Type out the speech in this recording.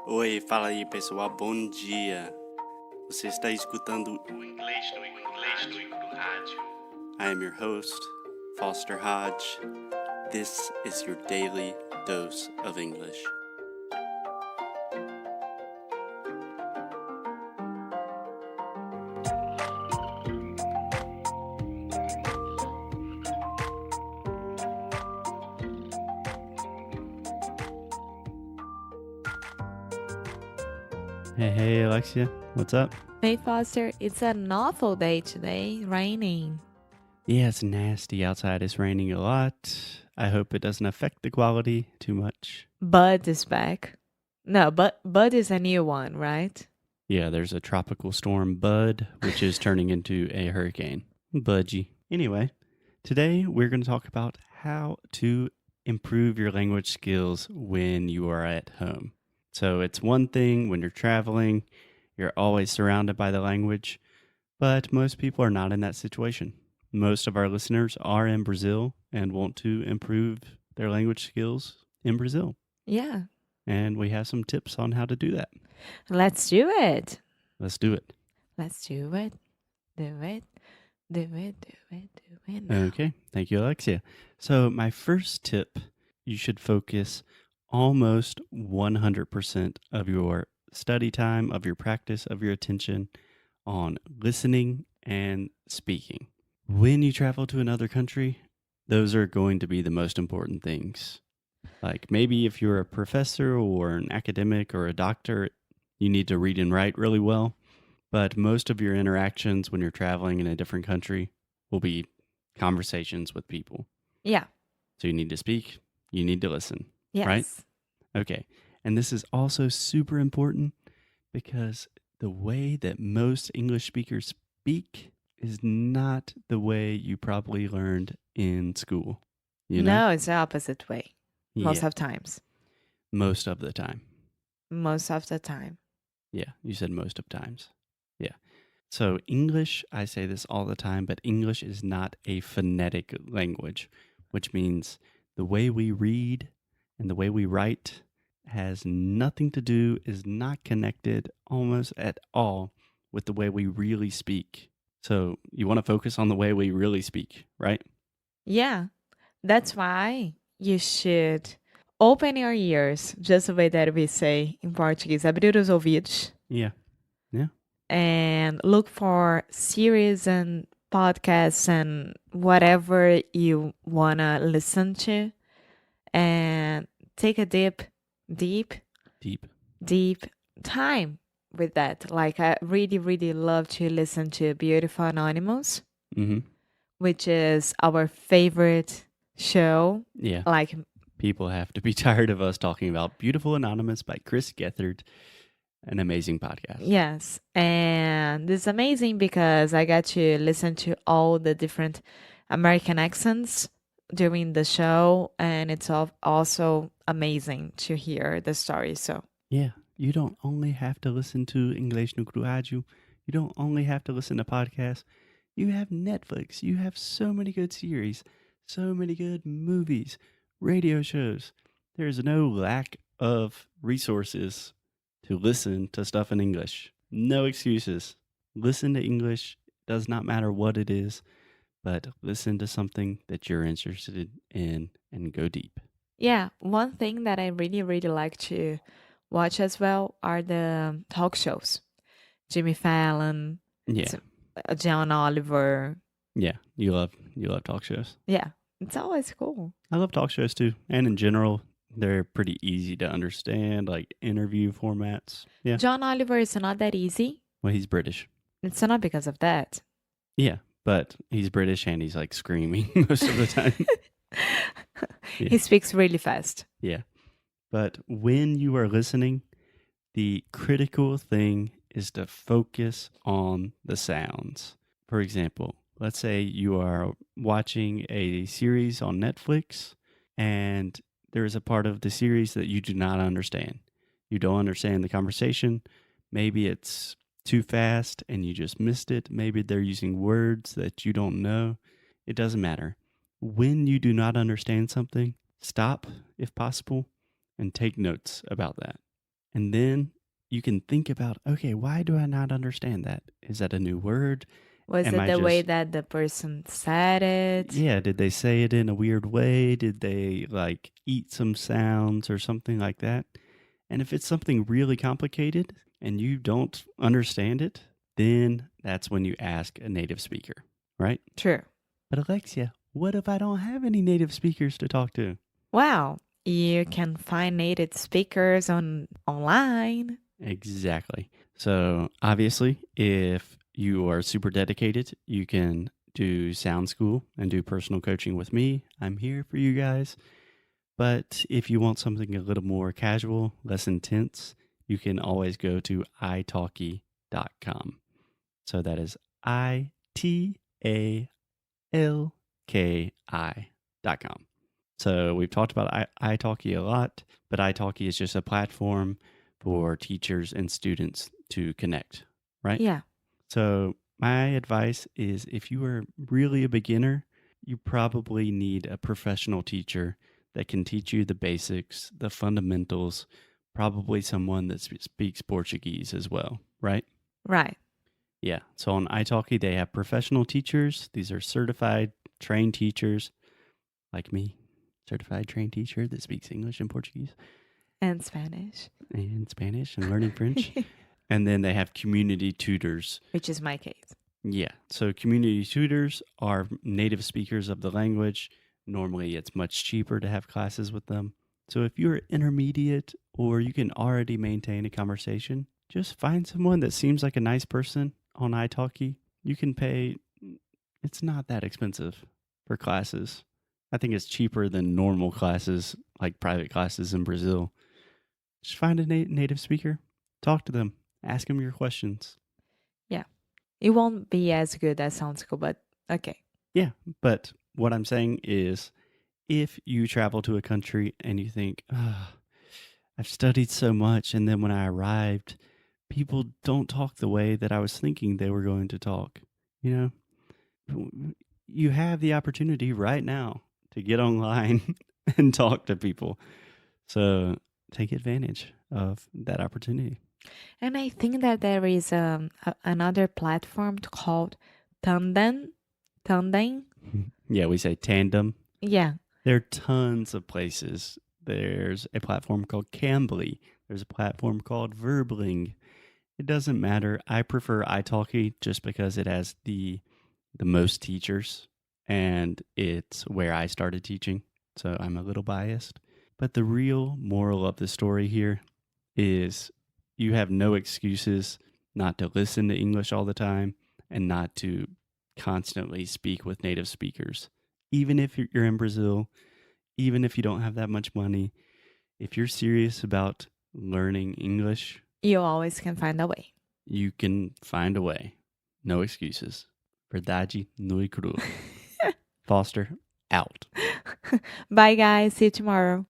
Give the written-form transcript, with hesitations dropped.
Oi, fala aí pessoal, bom dia. Você está escutando o Inglês no Rádio. I am your host, Foster Hodge. This is your daily dose of English. Hey, Alexia, what's up? Hey Foster, it's an awful day today, raining. Yeah, it's nasty outside. It's raining a lot. I hope it doesn't affect the quality too much. Bud is back. No, Bud is a new one, right? Yeah, there's a tropical storm, Bud, which is turning into a hurricane. Budgie. Anyway, today we're going to talk about how to improve your language skills when you are at home. So it's one thing when you're traveling, you're always surrounded by the language, but most people are not in that situation. Most of our listeners are in Brazil and want to improve their language skills in Brazil. Yeah. And we have some tips on how to do that. Let's do it. Let's do it. Let's do it. Do it. Do it. Do it. Do it now. Okay. Thank you, Alexia. So my first tip, you should focus almost 100% of your study time, of your practice, of your attention on listening and speaking. When you travel to another country, those are going to be the most important things. Like maybe if you're a professor or an academic or a doctor, you need to read and write really well. But most of your interactions when you're traveling in a different country will be conversations with people. Yeah. So you need to speak, you need to listen. Yes. Right? Okay. And this is also super important because the way that most English speakers speak is not the way you probably learned in school. You know? No, it's the opposite way. Most Yeah, of times. most of the time. Most of the time. Yeah, you said most of times. Yeah. So English, I say this all the time, but English is not a phonetic language, which means the way we read and the way we write has nothing to do, is not connected almost at all with the way we really speak. So you want to focus on the way we really speak, right? Yeah. That's why you should open your ears, just the way that we say in Portuguese, abrir os ouvidos, Yeah. and look for series and podcasts and whatever you want to listen to, and take a deep time with that. Like I really, really love to listen to Beautiful Anonymous, Mm-hmm. which is our favorite show. Yeah. Like, People have to be tired of us talking about Beautiful Anonymous by Chris Gethard, an amazing podcast. yes. And it's amazing because I got to listen to all the different American accents during the show. And it's also amazing to hear the story. So, Yeah, you don't only have to listen to Inglês no Rádio. You don't only have to listen to podcasts. You have Netflix. You have so many good series, so many good movies, radio shows. There's no lack of resources to listen to stuff in English. No excuses. Listen to English. Does not matter what it is, but listen to something that you're interested in and go deep. yeah, one thing that I really, really like to watch as well are the talk shows. Jimmy Fallon, Yeah. John Oliver. Yeah. You love talk shows. Yeah, it's always cool. I love talk shows too. And in general, they're pretty easy to understand, like interview formats. Yeah. John Oliver is not that easy. Well, he's British. It's not because of that. Yeah. But he's British and he's like screaming most of the time. Yeah. He speaks really fast. Yeah. But when you are listening, the critical thing is to focus on the sounds. For example, let's say you are watching a series on Netflix and there is a part of the series that you do not understand. You don't understand the conversation. Maybe it's too fast and you just missed it. Maybe they're using words that you don't know. It doesn't matter. When you do not understand something, stop if possible and take notes about that. And then you can think about, okay, why do I not understand that? Is that a new word? Was Am it I the way just, that the person said it? yeah, did they say it in a weird way? Did they like eat some sounds or something like that? And if it's something really complicated and you don't understand it, then that's when you ask a native speaker, right? True. But Alexia, what if I don't have any native speakers to talk to? Well, you can find native speakers online. Exactly. So, obviously, if you are super dedicated, you can do sound school and do personal coaching with me. I'm here for you guys. But if you want something a little more casual, less intense, you can always go to italki.com. So that is italki.com. So we've talked about italki a lot, but italki is just a platform for teachers and students to connect, right? Yeah. So my advice is if you are really a beginner, you probably need a professional teacher that can teach you the basics, the fundamentals, probably someone that speaks Portuguese as well, right? Right. Yeah. So on italki, they have professional teachers. These are certified, trained teachers like me, certified trained teacher that speaks English and Portuguese And Spanish. and Spanish and learning French. And then they have community tutors. Which is my case. Yeah. So community tutors are native speakers of the language. Normally, it's much cheaper to have classes with them. So if you're intermediate or you can already maintain a conversation, just find someone that seems like a nice person on italki. You can pay, it's not that expensive for classes. I think it's cheaper than normal classes, like private classes in Brazil. Just find a native speaker, talk to them, ask them your questions. Yeah. It won't be as good as sound school, but okay. Yeah, but what I'm saying is if you travel to a country and you think, oh, I've studied so much, and then when I arrived, people don't talk the way that I was thinking they were going to talk, you know, you have the opportunity right now to get online and talk to people. So take advantage of that opportunity. And I think that there is another platform called Tandem. Tandem. Yeah, we say tandem. Yeah. There are tons of places. There's a platform called Cambly. There's a platform called Verbling. It doesn't matter. I prefer italki just because it has the most teachers and it's where I started teaching. So I'm a little biased. But the real moral of the story here is you have no excuses not to listen to English all the time and not to constantly speak with native speakers. Even if you're in Brazil, even if you don't have that much money, if you're serious about learning English, You always can find a way. you can find a way. No excuses. Verdade nua e crua. Foster, out. Bye, guys. See you tomorrow.